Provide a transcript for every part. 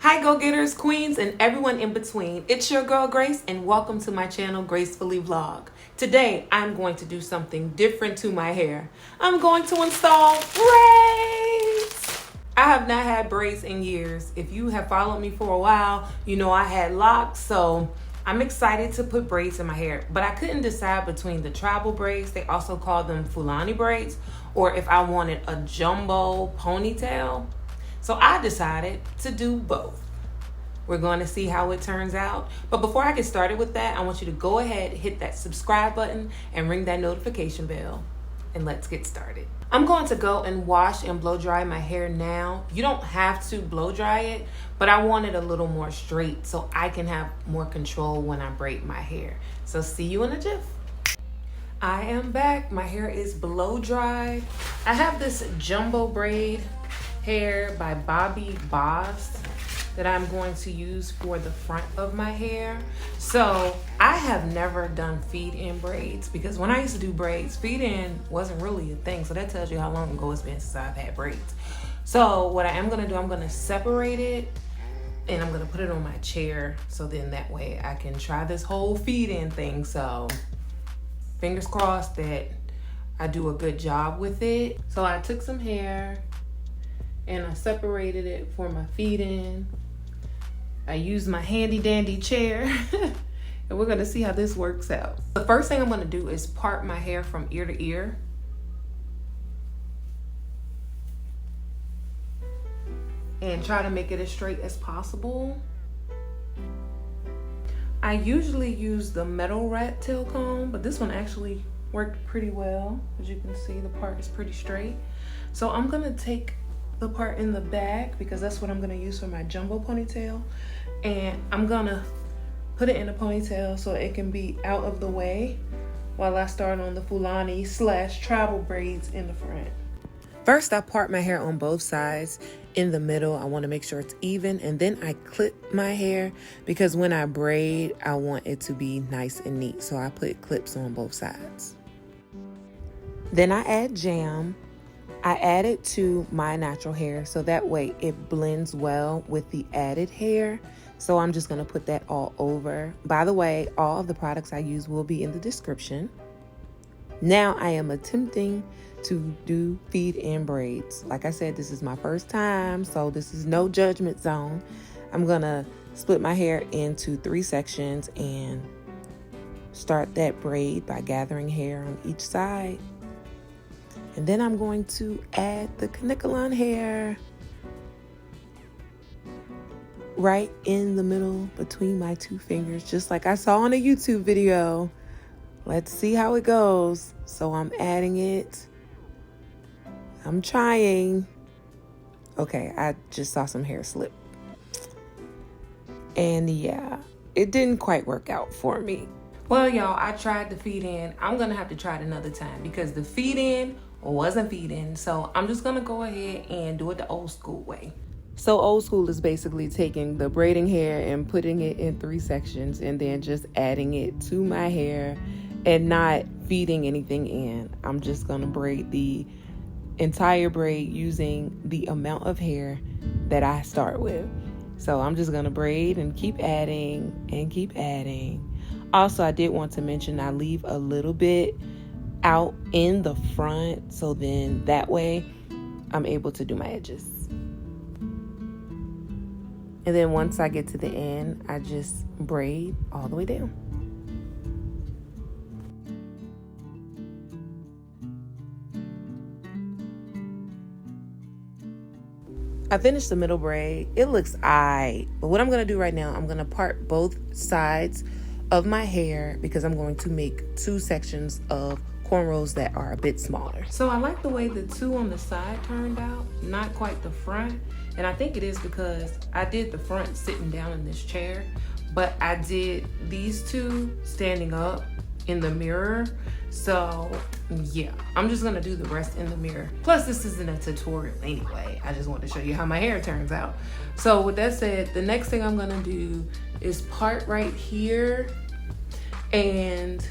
Hi go-getters, queens, and everyone in between. It's your girl Grace and welcome to my channel Gracefully Vlog. Today I'm going to do something different to my hair. I'm going to install braids. I have not had braids in years. If you have followed me for a while, you know I had locks, so I'm excited to put braids in my hair. But I couldn't decide between the travel braids, they also call them Fulani braids, or if I wanted a jumbo ponytail. So I decided to do both. We're going to see how it turns out. But before I get started with that, I want you to go ahead, hit that subscribe button and ring that notification bell. And let's get started. I'm going to go and wash and blow dry my hair now. You don't have to blow dry it, but I want it a little more straight so I can have more control when I braid my hair. So see you in a jiff. I am back. My hair is blow dried. I have this jumbo braid hair by Bobby Boss that I'm going to use for the front of my hair. So I have never done feed-in braids because when I used to do braids, feed-in wasn't really a thing. So that tells you how long ago it's been since I've had braids. So what I am gonna do, I'm gonna separate it and I'm gonna put it on my chair. So then that way I can try this whole feed-in thing. So fingers crossed that I do a good job with it. So I took some hair and I separated it for my feed-in. I used my handy dandy chair and we're gonna see how this works out. The first thing I'm gonna do is part my hair from ear to ear. And try to make it as straight as possible. I usually use the metal rat tail comb, but this one actually worked pretty well. As you can see, the part is pretty straight. So I'm gonna take the part in the back because that's what I'm gonna use for my jumbo ponytail, and I'm gonna put it in a ponytail so it can be out of the way while I start on the Fulani / travel braids in the front. First, I part my hair on both sides. In the middle, I want to make sure it's even, and then I clip my hair because when I braid, I want it to be nice and neat, so I put clips on both sides. Then I add jam. I add it to my natural hair so that way it blends well with the added hair. So I'm just gonna put that all over. By the way, all of the products I use will be in the description. Now I am attempting to do feed-in braids. Like I said, this is my first time, so this is no judgment zone. I'm gonna split my hair into 3 sections and start that braid by gathering hair on each side. And then I'm going to add the caniculon hair right in the middle between my 2 fingers, just like I saw on a YouTube video. Let's see how it goes. So I'm adding it. I'm trying. Okay, I just saw some hair slip. And yeah, it didn't quite work out for me. Well, y'all, I tried the feed-in. I'm gonna have to try it another time because the feed-in wasn't feed-in. So I'm just gonna go ahead and do it the old school way. So old school is basically taking the braiding hair and putting it in 3 sections and then just adding it to my hair and not feeding anything in. I'm just gonna braid the entire braid using the amount of hair that I start with. So I'm just gonna braid and keep adding and keep adding. Also, I did want to mention I leave a little bit out in the front so then that way I'm able to do my edges. And then once I get to the end, I just braid all the way down. I finished the middle braid. It looks aight. But what I'm gonna do right now, I'm gonna part both sides of my hair because I'm going to make 2 sections of cornrows that are a bit smaller. So I like the way the 2 on the side turned out, not quite the front. And I think it is because I did the front sitting down in this chair, but I did these 2 standing up in the mirror. So yeah, I'm just gonna do the rest in the mirror. Plus this isn't a tutorial anyway. I just want to show you how my hair turns out. So with that said, the next thing I'm gonna do is part right here, and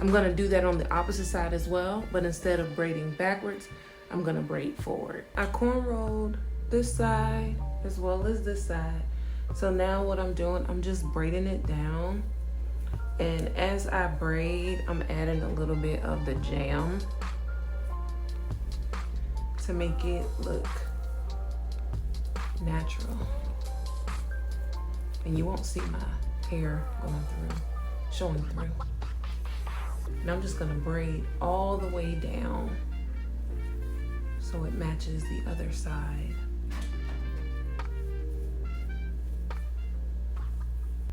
I'm gonna do that on the opposite side as well, but instead of braiding backwards, I'm gonna braid forward. I cornrowed this side as well as this side. So now what I'm doing, I'm just braiding it down. And as I braid, I'm adding a little bit of the jam to make it look natural. And you won't see my hair going through, showing through. And I'm just gonna braid all the way down so it matches the other side.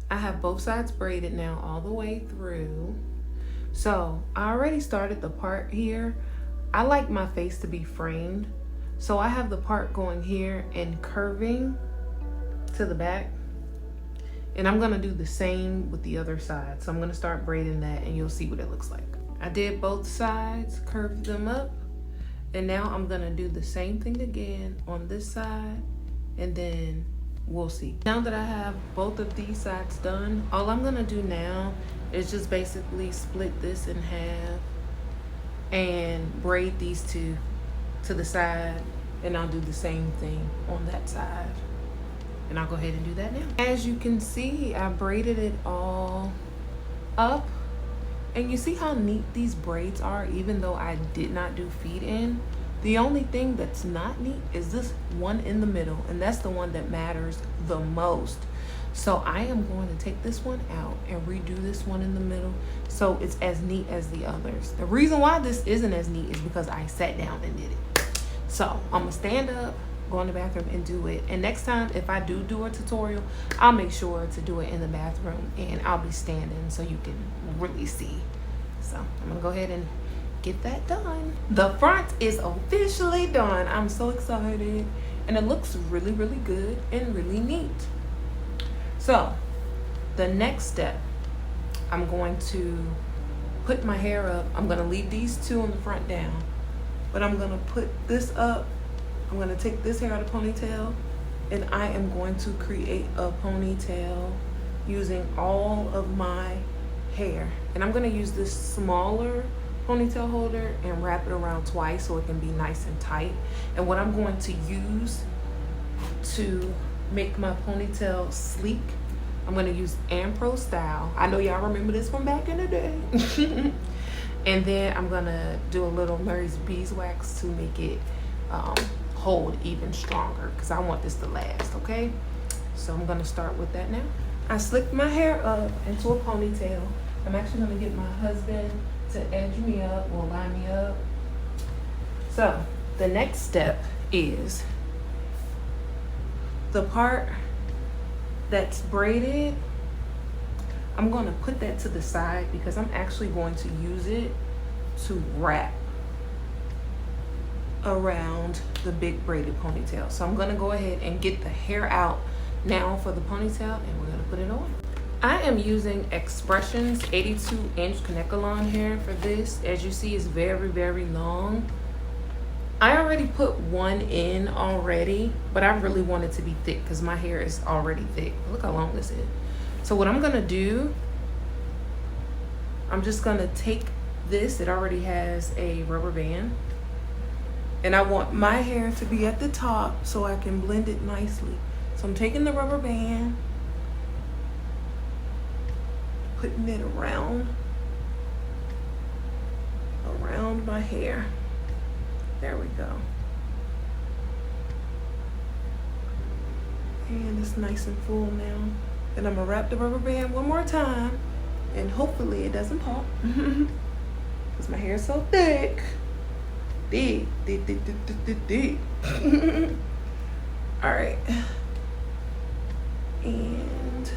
I have both sides braided now all the way through. So I already started the part here. I like my face to be framed. So I have the part going here and curving to the back. And I'm gonna do the same with the other side. So I'm gonna start braiding that and you'll see what it looks like. I did both sides, curved them up. And now I'm gonna do the same thing again on this side, and then we'll see. Now that I have both of these sides done, all I'm gonna do now is just basically split this in half and braid these two to the side, and I'll do the same thing on that side. And I'll go ahead and do that now. As you can see, I braided it all up. And you see how neat these braids are, even though I did not do feet in? The only thing that's not neat is this one in the middle, and that's the one that matters the most. So I am going to take this one out and redo this one in the middle so it's as neat as the others. The reason why this isn't as neat is because I sat down and did it. So I'm gonna stand up, go in the bathroom and do it. And next time, if I do a tutorial, I'll make sure to do it in the bathroom and I'll be standing so you can really see. So I'm gonna go ahead and get that done. The front is officially done. I'm so excited. And it looks really, really good and really neat. So the next step, I'm going to put my hair up. I'm gonna leave these two on the front down, but I'm gonna put this up. I'm gonna take this hair out of ponytail, and I am going to create a ponytail using all of my hair. And I'm gonna use this smaller ponytail holder and wrap it around twice so it can be nice and tight. And what I'm going to use to make my ponytail sleek, I'm gonna use Pro Style. I know y'all remember this from back in the day. And then I'm gonna do a little Murray's beeswax to make it hold even stronger, because I want this to last, okay? So I'm gonna start with that now. I slicked my hair up into a ponytail. I'm actually gonna get my husband to edge me up or line me up. So the next step is the part that's braided. I'm gonna put that to the side because I'm actually going to use it to wrap around the big braided ponytail. So I'm gonna go ahead and get the hair out now for the ponytail, and we're gonna put it on. I am using Ex-pression's 82-inch Kanekalon hair for this. As you see, it's very, very long. I already put one in already, but I really want it to be thick because my hair is already thick. Look how long this is. So what I'm gonna do, I'm just gonna take this, it already has a rubber band, and I want my hair to be at the top so I can blend it nicely. So I'm taking the rubber band, putting it around my hair. There we go. And it's nice and full now. And I'm gonna wrap the rubber band one more time, and hopefully it doesn't pop because my hair is so thick. Thick. All right. And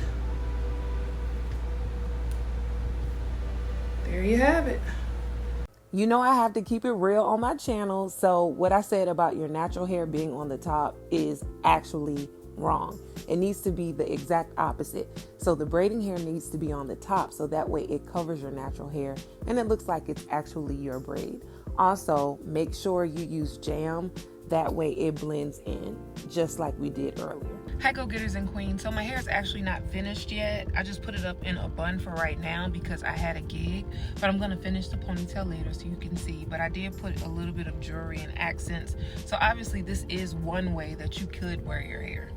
there you have it. You know I have to keep it real on my channel, so what I said about your natural hair being on the top is actually wrong. It needs to be the exact opposite. So the braiding hair needs to be on the top so that way it covers your natural hair and it looks like it's actually your braid. Also, make sure you use jam. That way it blends in just like we did earlier. Hi go-getters and queens. So my hair is actually not finished yet. I just put it up in a bun for right now because I had a gig, but I'm gonna finish the ponytail later so you can see. But I did put a little bit of jewelry and accents. So obviously this is one way that you could wear your hair.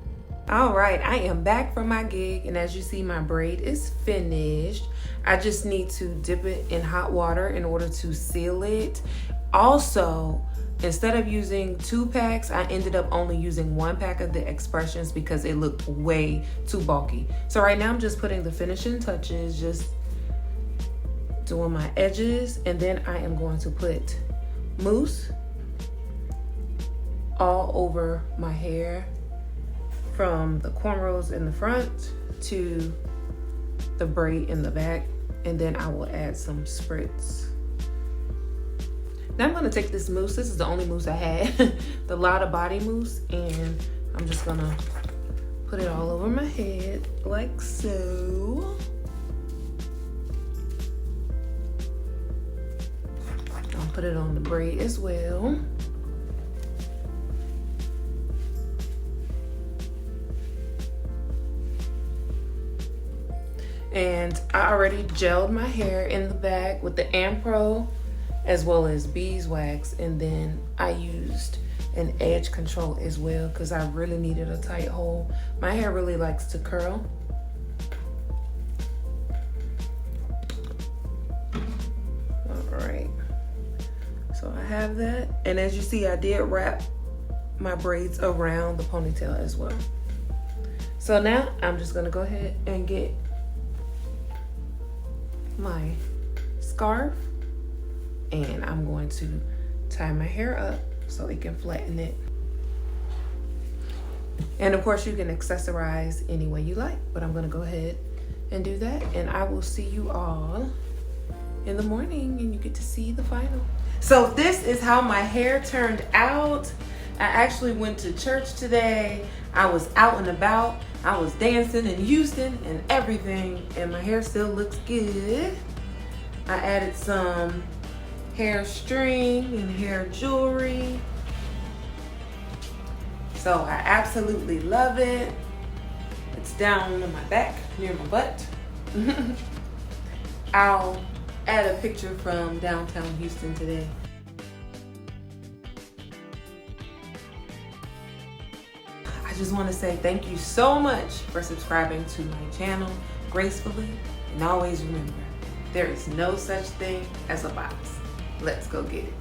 All right, I am back from my gig, and as you see, my braid is finished. I just need to dip it in hot water in order to seal it. Also, instead of using 2 packs, I ended up only using 1 pack of the Ex-pressions because it looked way too bulky. So right now I'm just putting the finishing touches, just doing my edges, and then I am going to put mousse all over my hair, from the cornrows in the front to the braid in the back, and then I will add some spritz. Now I'm gonna take this mousse. This is the only mousse I had, the Lotta Body mousse, and I'm just gonna put it all over my head like so. I'll put it on the braid as well. And I already gelled my hair in the back with the Ampro as well as beeswax, and then I used an edge control as well because I really needed a tight hole. My hair really likes to curl. All right, so I have that, and as you see, I did wrap my braids around the ponytail as well. So now I'm just gonna go ahead and get my scarf, and I'm going to tie my hair up so it can flatten it. And of course you can accessorize any way you like, but I'm gonna go ahead and do that, and I will see you all in the morning and you get to see the final. So this is how my hair turned out. I actually went to church today. I was out and about. I was dancing in Houston and everything, and my hair still looks good. I added some hair string and hair jewelry. So I absolutely love it. It's down on my back near my butt. I'll add a picture from downtown Houston today. I just want to say thank you so much for subscribing to my channel gracefully, and always remember, there is no such thing as a box. Let's go get it.